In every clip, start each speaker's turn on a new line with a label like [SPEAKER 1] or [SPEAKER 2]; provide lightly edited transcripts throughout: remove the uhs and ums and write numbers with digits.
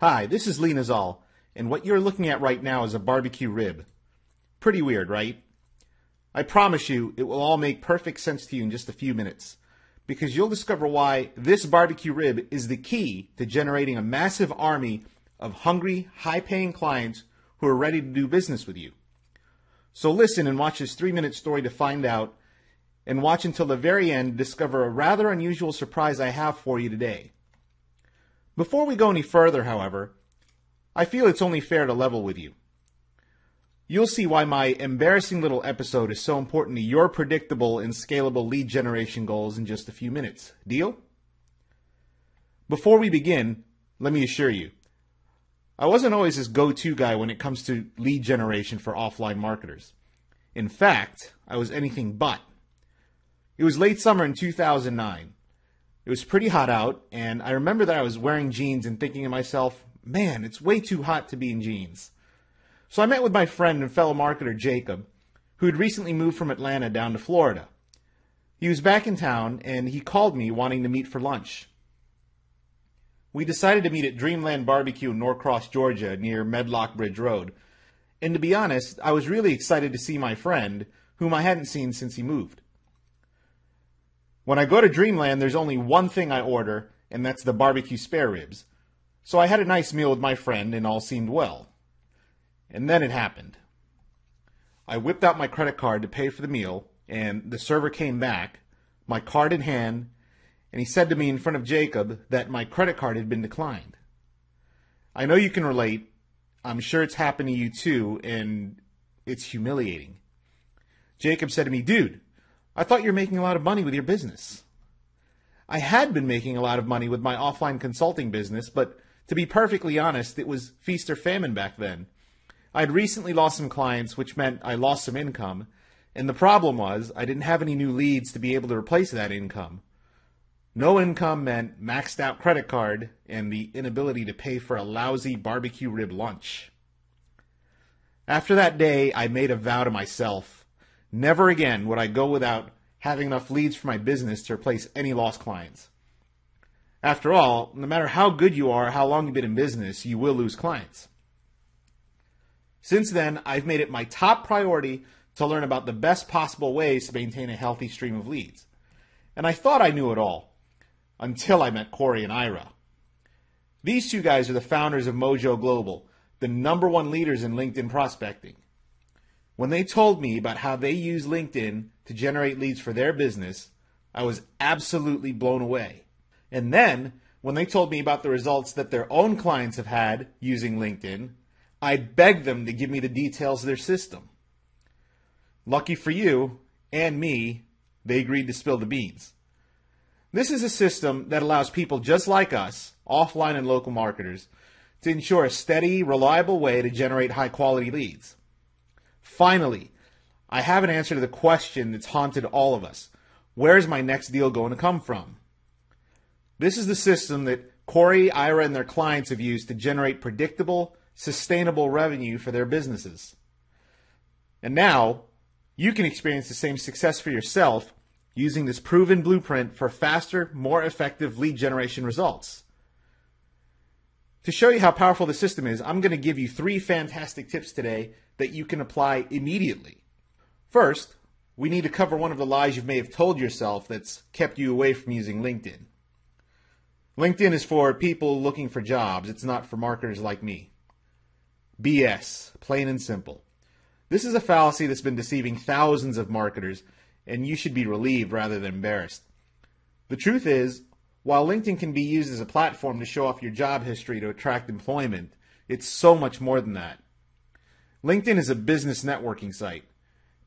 [SPEAKER 1] Hi, this is Lee Nazal, and what you're looking at right now is a barbecue rib. Pretty weird, right? I promise you, it will all make perfect sense to you in just a few minutes, because you'll discover why this barbecue rib is the key to generating a massive army of hungry, high-paying clients who are ready to do business with you. So listen and watch this 3-minute story to find out, and watch until the very end to discover a rather unusual surprise I have for you today. Before we go any further, however, I feel it's only fair to level with you. You'll see why my embarrassing little episode is so important to your predictable and scalable lead generation goals in just a few minutes. Deal? Before we begin, let me assure you, I wasn't always this go-to guy when it comes to lead generation for offline marketers. In fact, I was anything but. It was late summer in 2009. It was pretty hot out, and I remember that I was wearing jeans and thinking to myself, man, it's way too hot to be in jeans. So I met with my friend and fellow marketer Jacob, who had recently moved from Atlanta down to Florida. He was back in town, and he called me wanting to meet for lunch. We decided to meet at Dreamland Barbecue in Norcross, Georgia, near Medlock Bridge Road. And to be honest, I was really excited to see my friend, whom I hadn't seen since he moved. When I go to Dreamland, there's only one thing I order, and that's the barbecue spare ribs. So I had a nice meal with my friend, and all seemed well. And then it happened. I whipped out my credit card to pay for the meal, and the server came back, my card in hand, and he said to me in front of Jacob that my credit card had been declined. I know you can relate. I'm sure it's happened to you too, and it's humiliating. Jacob said to me, dude, I thought you were making a lot of money with your business. I had been making a lot of money with my offline consulting business, but to be perfectly honest, it was feast or famine back then. I had recently lost some clients, which meant I lost some income, and the problem was I didn't have any new leads to be able to replace that income. No income meant maxed out credit card and the inability to pay for a lousy barbecue rib lunch. After that day, I made a vow to myself. Never again would I go without having enough leads for my business to replace any lost clients. After all, no matter how good you are, how long you've been in business, you will lose clients. Since then, I've made it my top priority to learn about the best possible ways to maintain a healthy stream of leads. And I thought I knew it all, until I met Corey and Ira. These two guys are the founders of Mojo Global, the #1 leaders in LinkedIn prospecting. When they told me about how they use LinkedIn to generate leads for their business, I was absolutely blown away. And then, when they told me about the results that their own clients have had using LinkedIn, I begged them to give me the details of their system. Lucky for you, and me, they agreed to spill the beans. This is a system that allows people just like us, offline and local marketers, to ensure a steady, reliable way to generate high-quality leads. Finally, I have an answer to the question that's haunted all of us. Where's my next deal going to come from? This is the system that Corey, Ira, and their clients have used to generate predictable, sustainable revenue for their businesses. And now, you can experience the same success for yourself using this proven blueprint for faster, more effective lead generation results. To show you how powerful the system is, I'm going to give you 3 fantastic tips today that you can apply immediately. First, we need to cover one of the lies you may have told yourself that's kept you away from using LinkedIn. LinkedIn is for people looking for jobs. It's not for marketers like me. BS, plain and simple. This is a fallacy that's been deceiving thousands of marketers, and you should be relieved rather than embarrassed. The truth is, while LinkedIn can be used as a platform to show off your job history to attract employment, it's so much more than that. LinkedIn is a business networking site.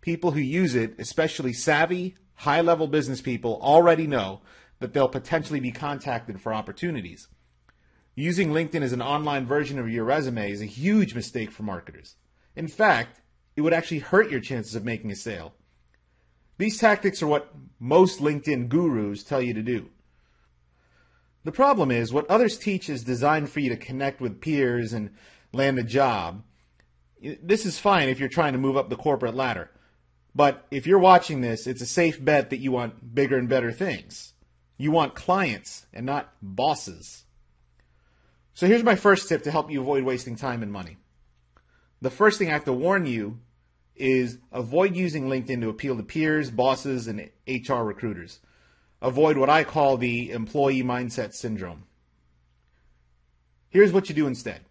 [SPEAKER 1] People who use it, especially savvy, high-level business people, already know that they'll potentially be contacted for opportunities. Using LinkedIn as an online version of your resume is a huge mistake for marketers. In fact, it would actually hurt your chances of making a sale. These tactics are what most LinkedIn gurus tell you to do. The problem is, what others teach is designed for you to connect with peers and land a job. This is fine if you're trying to move up the corporate ladder. But if you're watching this, it's a safe bet that you want bigger and better things. You want clients and not bosses. So here's my first tip to help you avoid wasting time and money. The first thing I have to warn you is avoid using LinkedIn to appeal to peers, bosses, and HR recruiters. Avoid what I call the employee mindset syndrome. Here's what you do instead.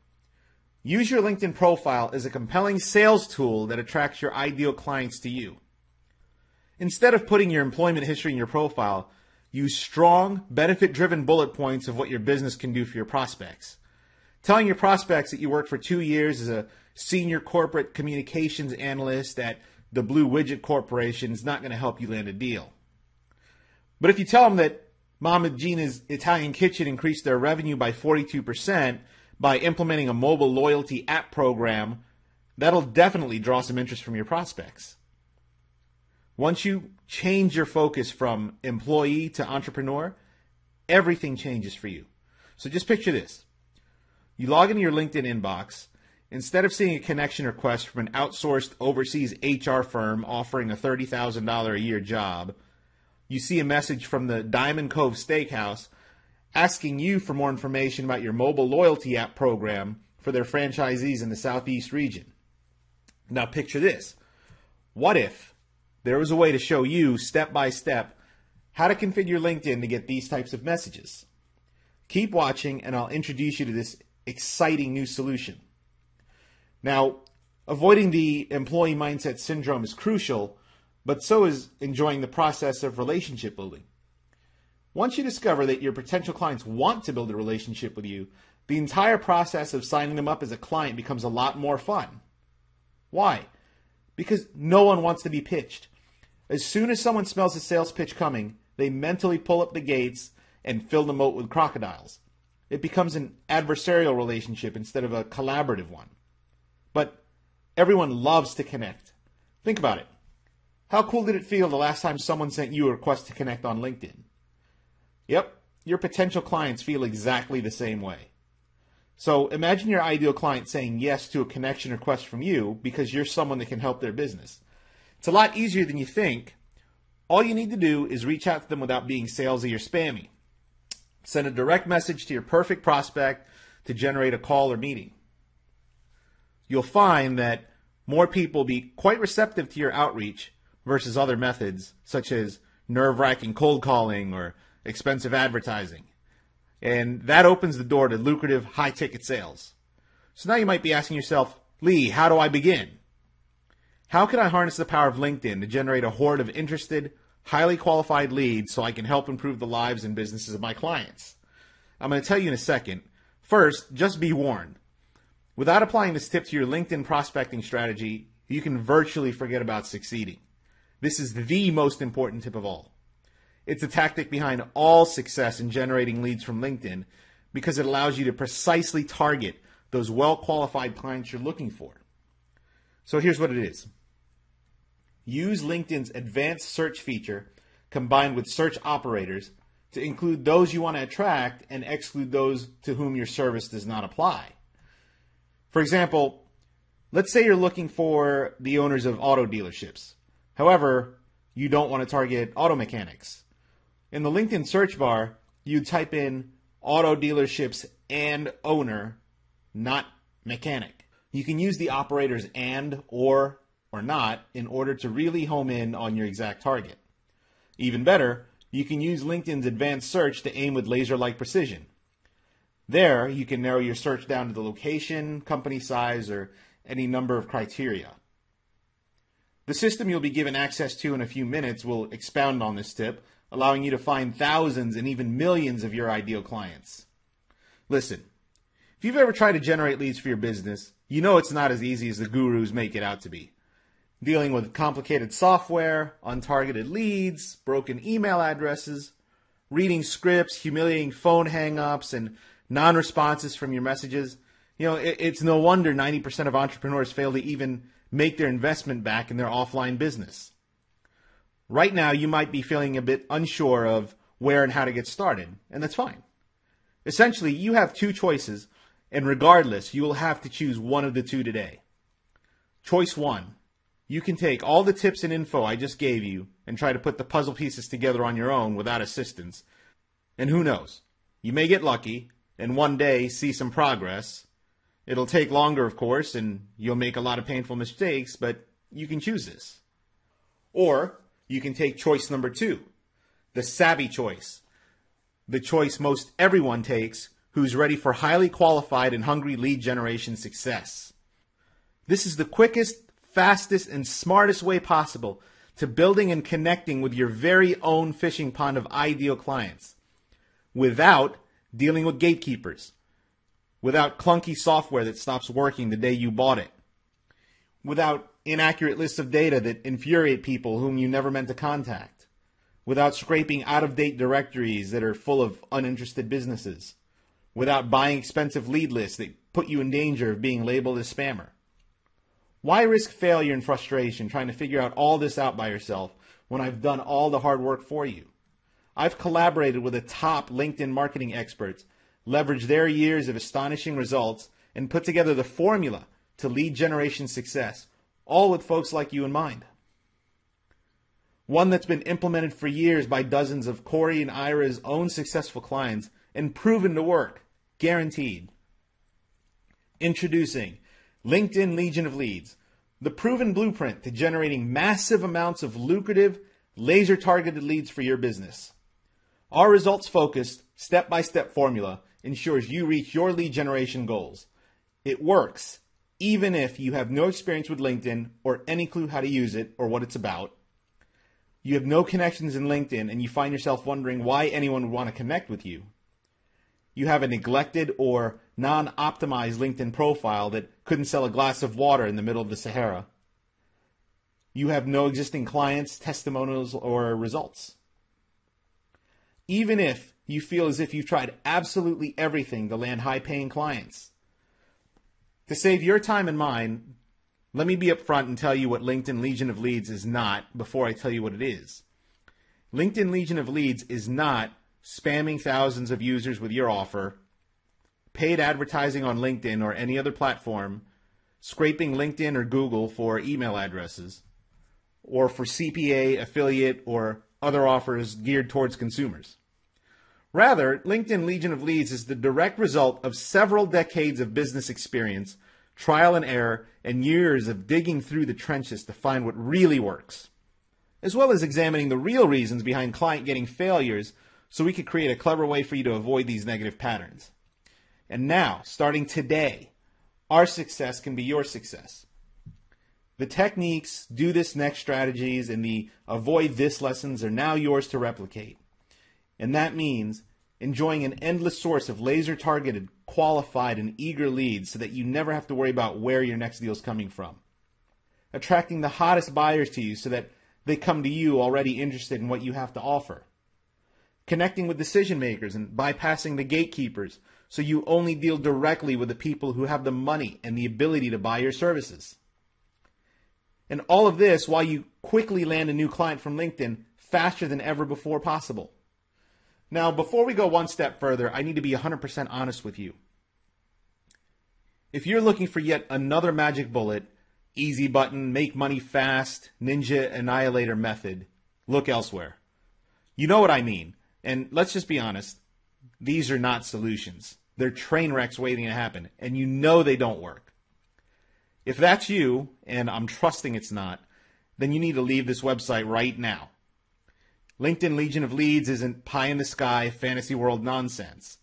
[SPEAKER 1] Use your LinkedIn profile as a compelling sales tool that attracts your ideal clients to you. Instead of putting your employment history in your profile, use strong, benefit-driven bullet points of what your business can do for your prospects. Telling your prospects that you worked for 2 years as a senior corporate communications analyst at the Blue Widget Corporation is not going to help you land a deal. But if you tell them that Mama Gina's Italian Kitchen increased their revenue by 42% by implementing a mobile loyalty app program, that'll definitely draw some interest from your prospects. Once you change your focus from employee to entrepreneur, everything changes for you. So just picture this. You log into your LinkedIn inbox. Instead of seeing a connection request from an outsourced overseas HR firm offering a $30,000 a year job, you see a message from the Diamond Cove Steakhouse asking you for more information about your mobile loyalty app program for their franchisees in the Southeast region. Now picture this. What if there was a way to show you step by step how to configure LinkedIn to get these types of messages? Keep watching and I'll introduce you to this exciting new solution. Now, avoiding the employee mindset syndrome is crucial, but so is enjoying the process of relationship building. Once you discover that your potential clients want to build a relationship with you, the entire process of signing them up as a client becomes a lot more fun. Why? Because no one wants to be pitched. As soon as someone smells a sales pitch coming, they mentally pull up the gates and fill the moat with crocodiles. It becomes an adversarial relationship instead of a collaborative one. But everyone loves to connect. Think about it. How cool did it feel the last time someone sent you a request to connect on LinkedIn? Yep, your potential clients feel exactly the same way. So imagine your ideal client saying yes to a connection request from you because you're someone that can help their business. It's a lot easier than you think. All you need to do is reach out to them without being salesy or spammy. Send a direct message to your perfect prospect to generate a call or meeting. You'll find that more people will be quite receptive to your outreach versus other methods such as nerve-wracking cold calling or expensive advertising. And that opens the door to lucrative high-ticket sales. So now you might be asking yourself, Lee, how do I begin? How can I harness the power of LinkedIn to generate a horde of interested, highly qualified leads so I can help improve the lives and businesses of my clients? I'm going to tell you in a second. First, just be warned. Without applying this tip to your LinkedIn prospecting strategy, you can virtually forget about succeeding. This is the most important tip of all. It's a tactic behind all success in generating leads from LinkedIn because it allows you to precisely target those well-qualified clients you're looking for. So here's what it is. Use LinkedIn's advanced search feature combined with search operators to include those you want to attract and exclude those to whom your service does not apply. For example, let's say you're looking for the owners of auto dealerships. However, you don't want to target auto mechanics. In the LinkedIn search bar, you type in auto dealerships and owner, not mechanic. You can use the operators and, or not in order to really home in on your exact target. Even better, you can use LinkedIn's advanced search to aim with laser-like precision. There, you can narrow your search down to the location, company size, or any number of criteria. The system you'll be given access to in a few minutes will expound on this tip, allowing you to find thousands and even millions of your ideal clients. Listen, if you've ever tried to generate leads for your business, you know it's not as easy as the gurus make it out to be. Dealing with complicated software, untargeted leads, broken email addresses, reading scripts, humiliating phone hang-ups, and non-responses from your messages. It's no wonder 90% of entrepreneurs fail to even make their investment back in their offline business. Right now, you might be feeling a bit unsure of where and how to get started, and that's fine. Essentially, you have two choices, and regardless, you will have to choose one of the two today. Choice one, you can take all the tips and info I just gave you and try to put the puzzle pieces together on your own without assistance. And who knows, you may get lucky, and one day see some progress. It'll take longer, of course, and you'll make a lot of painful mistakes, but you can choose this. Or you can take choice number 2, the savvy choice. The choice most everyone takes who's ready for highly qualified and hungry lead generation success. This is the quickest, fastest, and smartest way possible to building and connecting with your very own fishing pond of ideal clients without dealing with gatekeepers, without clunky software that stops working the day you bought it, without inaccurate lists of data that infuriate people whom you never meant to contact, without scraping out-of-date directories that are full of uninterested businesses, without buying expensive lead lists that put you in danger of being labeled as spammer. Why risk failure and frustration trying to figure out all this out by yourself when I've done all the hard work for you? I've collaborated with the top LinkedIn marketing experts, leveraged their years of astonishing results, and put together the formula to lead generation success, all with folks like you in mind. One that's been implemented for years by dozens of Corey and Ira's own successful clients and proven to work, guaranteed. Introducing LinkedIn Legion of Leads, the proven blueprint to generating massive amounts of lucrative, laser-targeted leads for your business. Our results-focused, step-by-step formula ensures you reach your lead generation goals. It works, even if you have no experience with LinkedIn or any clue how to use it or what it's about. You have no connections in LinkedIn and you find yourself wondering why anyone would want to connect with you. You have a neglected or non-optimized LinkedIn profile that couldn't sell a glass of water in the middle of the Sahara. You have no existing clients, testimonials, or results. Even if you feel as if you've tried absolutely everything to land high-paying clients. To save your time and mine, let me be upfront and tell you what LinkedIn Legion of Leads is not before I tell you what it is. LinkedIn Legion of Leads is not spamming thousands of users with your offer, paid advertising on LinkedIn or any other platform, scraping LinkedIn or Google for email addresses, or for CPA, affiliate, or other offers geared towards consumers. Rather, LinkedIn Legion of Leads is the direct result of several decades of business experience, trial and error, and years of digging through the trenches to find what really works, as well as examining the real reasons behind client getting failures so we could create a clever way for you to avoid these negative patterns. And now, starting today, our success can be your success. The techniques, do this next strategies, and the avoid this lessons are now yours to replicate. And that means enjoying an endless source of laser-targeted, qualified, and eager leads so that you never have to worry about where your next deal is coming from. Attracting the hottest buyers to you so that they come to you already interested in what you have to offer. Connecting with decision makers and bypassing the gatekeepers so you only deal directly with the people who have the money and the ability to buy your services. And all of this while you quickly land a new client from LinkedIn faster than ever before possible. Now, before we go one step further, I need to be 100% honest with you. If you're looking for yet another magic bullet, easy button, make money fast, ninja annihilator method, look elsewhere. You know what I mean. And let's just be honest, these are not solutions. They're train wrecks waiting to happen, and you know they don't work. If that's you, and I'm trusting it's not, then you need to leave this website right now. LinkedIn Legion of Leads isn't pie-in-the-sky, fantasy world nonsense.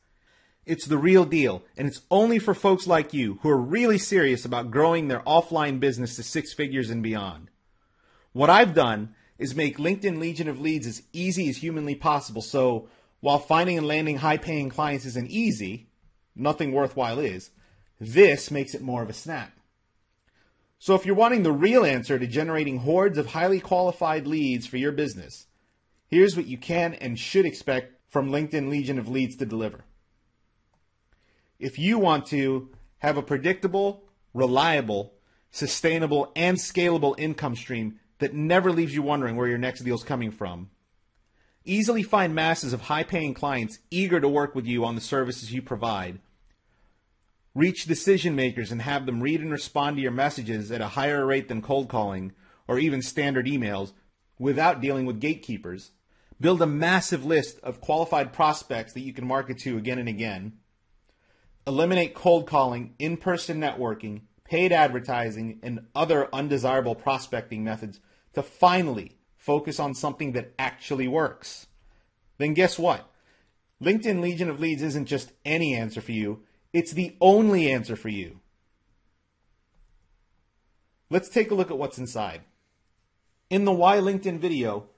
[SPEAKER 1] It's the real deal, and it's only for folks like you who are really serious about growing their offline business to 6 figures and beyond. What I've done is make LinkedIn Legion of Leads as easy as humanly possible, so while finding and landing high-paying clients isn't easy, nothing worthwhile is, this makes it more of a snap. So if you're wanting the real answer to generating hordes of highly qualified leads for your business, here's what you can and should expect from LinkedIn Legion of Leads to deliver. If you want to have a predictable, reliable, sustainable, and scalable income stream that never leaves you wondering where your next deal is coming from, easily find masses of high-paying clients eager to work with you on the services you provide, reach decision makers and have them read and respond to your messages at a higher rate than cold calling or even standard emails without dealing with gatekeepers, build a massive list of qualified prospects that you can market to again and again, Eliminate cold calling, in-person networking, paid advertising, and other undesirable prospecting methods to finally focus on something that actually works. Then guess what? LinkedIn Legion of Leads isn't just any answer for you, it's the only answer for you. Let's take a look at what's inside. In the Why LinkedIn video,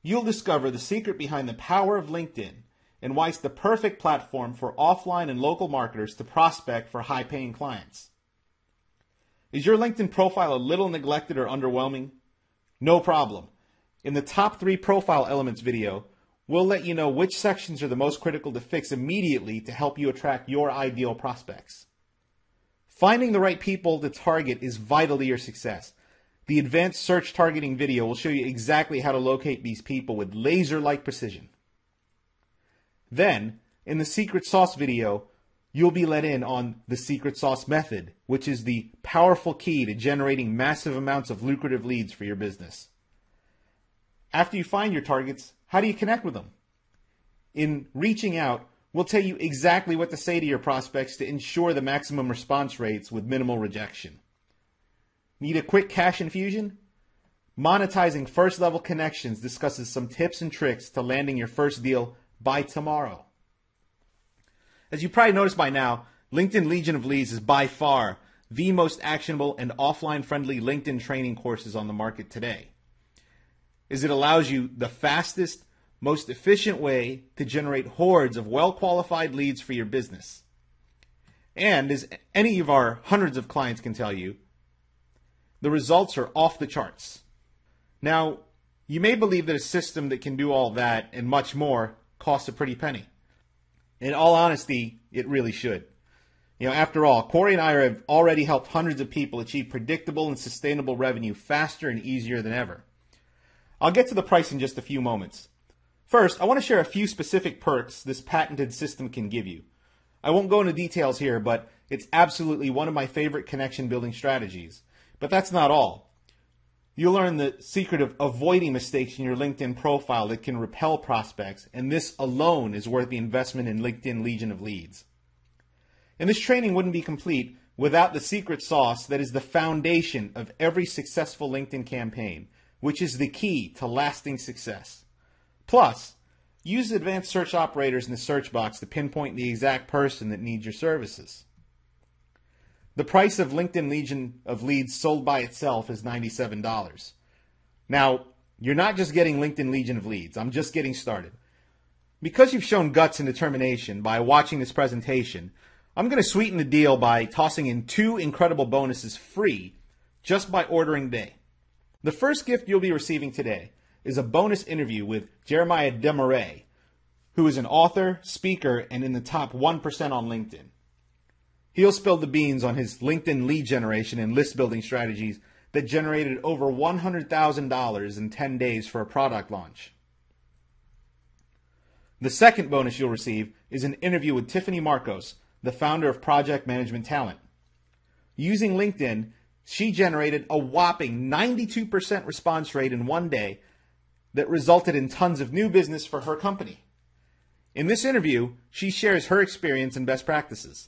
[SPEAKER 1] you'll discover the secret behind the power of LinkedIn and why it's the perfect platform for offline and local marketers to prospect for high-paying clients. Is your LinkedIn profile a little neglected or underwhelming? No problem. In the top 3 profile elements video, we'll let you know which sections are the most critical to fix immediately to help you attract your ideal prospects. Finding the right people to target is vital to your success. The advanced search targeting video will show you exactly how to locate these people with laser-like precision. Then, in the secret sauce video, you'll be let in on the secret sauce method, which is the powerful key to generating massive amounts of lucrative leads for your business. After you find your targets, how do you connect with them? In reaching out, we'll tell you exactly what to say to your prospects to ensure the maximum response rates with minimal rejection. Need a quick cash infusion? Monetizing first-level connections discusses some tips and tricks to landing your first deal by tomorrow. As you probably noticed by now, LinkedIn Legion of Leads is by far the most actionable and offline-friendly LinkedIn training courses on the market today, as it allows you the fastest, most efficient way to generate hordes of well-qualified leads for your business. And as any of our hundreds of clients can tell you, the results are off the charts. Now, you may believe that a system that can do all that and much more costs a pretty penny. In all honesty, it really should. After all, Corey and I have already helped hundreds of people achieve predictable and sustainable revenue faster and easier than ever. I'll get to the price in just a few moments. First, I want to share a few specific perks this patented system can give you. I won't go into details here, but it's absolutely one of my favorite connection building strategies. But that's not all. You'll learn the secret of avoiding mistakes in your LinkedIn profile that can repel prospects, and this alone is worth the investment in LinkedIn Legion of Leads. And this training wouldn't be complete without the secret sauce that is the foundation of every successful LinkedIn campaign, which is the key to lasting success. Plus, use advanced search operators in the search box to pinpoint the exact person that needs your services. The price of LinkedIn Legion of Leads sold by itself is $97. Now, you're not just getting LinkedIn Legion of Leads. I'm just getting started. Because you've shown guts and determination by watching this presentation, I'm going to sweeten the deal by tossing in 2 incredible bonuses free just by ordering today. The first gift you'll be receiving today is a bonus interview with Jeremiah Desmarais, who is an author, speaker, and in the top 1% on LinkedIn. He'll spill the beans on his LinkedIn lead generation and list building strategies that generated over $100,000 in 10 days for a product launch. The second bonus you'll receive is an interview with Tiffany Marcos, the founder of Project Management Talent. Using LinkedIn, she generated a whopping 92% response rate in one day that resulted in tons of new business for her company. In this interview, she shares her experience and best practices.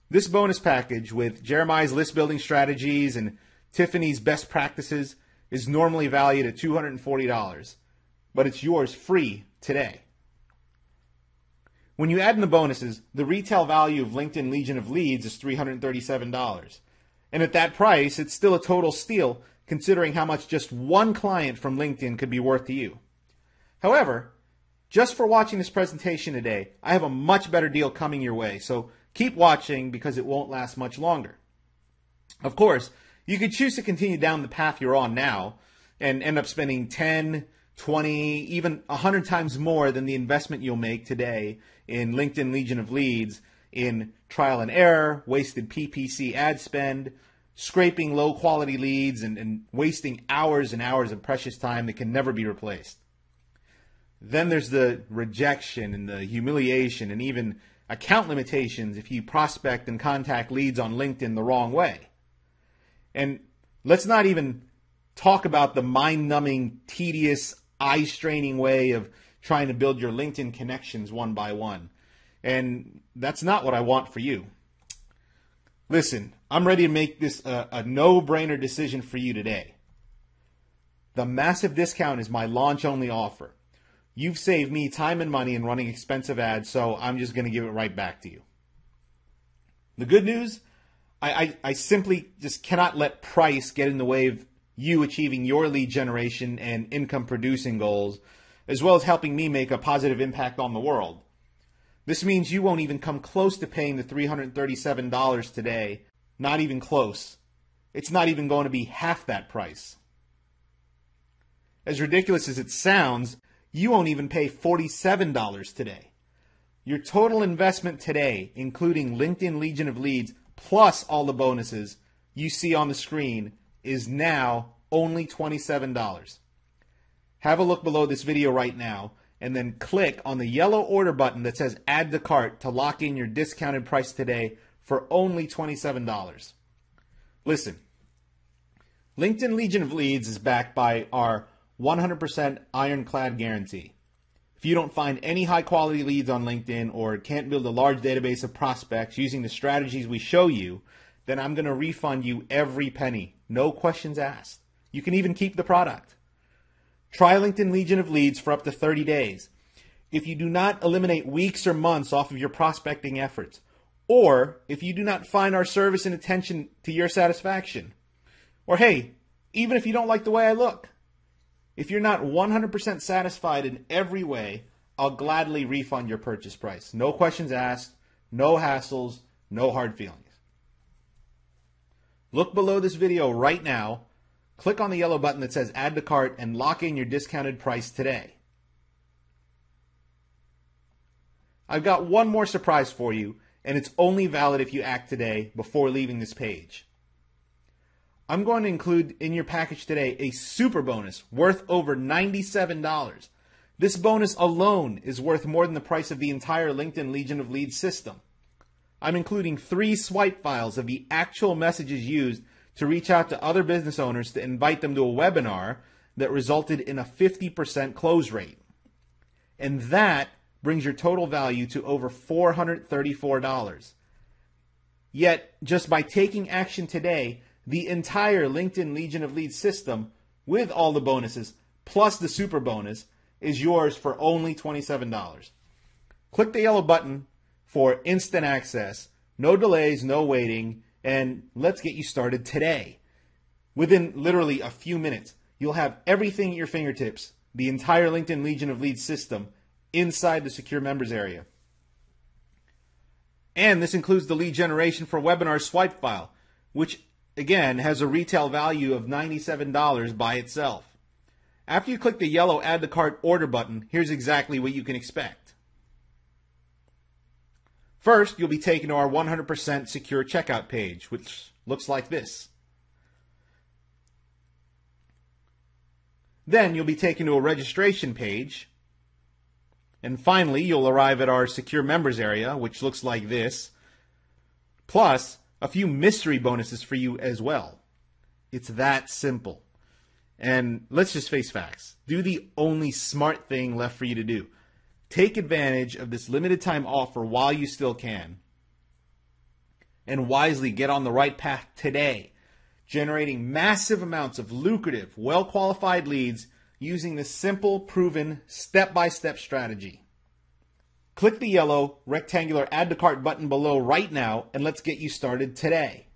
[SPEAKER 1] This bonus package with Jeremiah's list building strategies and Tiffany's best practices is normally valued at $240, but it's yours free today. When you add in the bonuses, the retail value of LinkedIn Legion of Leads is $337. And at that price, it's still a total steal considering how much just one client from LinkedIn could be worth to you. However, just for watching this presentation today, I have a much better deal coming your way, so keep watching because it won't last much longer. Of course, you could choose to continue down the path you're on now and end up spending 10, 20, even 100 times more than the investment you'll make today in LinkedIn Legion of Leads in trial and error, wasted PPC ad spend, scraping low-quality leads, and wasting hours and hours of precious time that can never be replaced. Then there's the rejection and the humiliation and even account limitations if you prospect and contact leads on LinkedIn the wrong way. And let's not even talk about the mind-numbing, tedious, eye-straining way of trying to build your LinkedIn connections one by one. And that's not what I want for you. Listen, I'm ready to make this a no-brainer decision for you today. The massive discount is my launch-only offer. You've saved me time and money in running expensive ads, so I'm just going to give it right back to you. The good news, I simply just cannot let price get in the way of you achieving your lead generation and income producing goals, as well as helping me make a positive impact on the world. This means you won't even come close to paying the $337 today. Not even close. It's not even going to be half that price. As ridiculous as it sounds, you won't even pay $47 today. Your total investment today, including LinkedIn Legion of Leads, plus all the bonuses you see on the screen, is now only $27. Have a look below this video right now, and then click on the yellow order button that says Add to Cart to lock in your discounted price today for only $27. Listen, LinkedIn Legion of Leads is backed by our 100% ironclad guarantee. If you don't find any high-quality leads on LinkedIn or can't build a large database of prospects using the strategies we show you, then I'm going to refund you every penny. No questions asked. You can even keep the product. Try LinkedIn Legion of Leads for up to 30 days. If you do not eliminate weeks or months off of your prospecting efforts, or if you do not find our service and attention to your satisfaction, or hey, even if you don't like the way I look, if you're not 100% satisfied in every way, I'll gladly refund your purchase price. No questions asked, no hassles, no hard feelings. Look below this video right now, click on the yellow button that says Add to Cart, and lock in your discounted price today. I've got one more surprise for you, and it's only valid if you act today before leaving this page. I'm going to include in your package today a super bonus worth over $97. This bonus alone is worth more than the price of the entire LinkedIn Legion of Leads system. I'm including 3 swipe files of the actual messages used to reach out to other business owners to invite them to a webinar that resulted in a 50% close rate. And that brings your total value to over $434. Yet, just by taking action today, the entire LinkedIn Legion of Leads system, with all the bonuses, plus the super bonus, is yours for only $27. Click the yellow button for instant access, no delays, no waiting, and let's get you started today. Within literally a few minutes, you'll have everything at your fingertips, the entire LinkedIn Legion of Leads system, inside the secure members area. And this includes the lead generation for webinar swipe file, which again has a retail value of $97 by itself. After you click the yellow Add to Cart order button, here's exactly what you can expect. First, you'll be taken to our 100% secure checkout page, which looks like this. Then you'll be taken to a registration page. And finally, you'll arrive at our secure members area, which looks like this, plus a few mystery bonuses for you as well. It's that simple. And let's just face facts. Do the only smart thing left for you to do. Take advantage of this limited time offer while you still can. And wisely get on the right path today, generating massive amounts of lucrative, well-qualified leads using this simple, proven, step-by-step strategy. Click the yellow rectangular Add to Cart button below right now, and let's get you started today.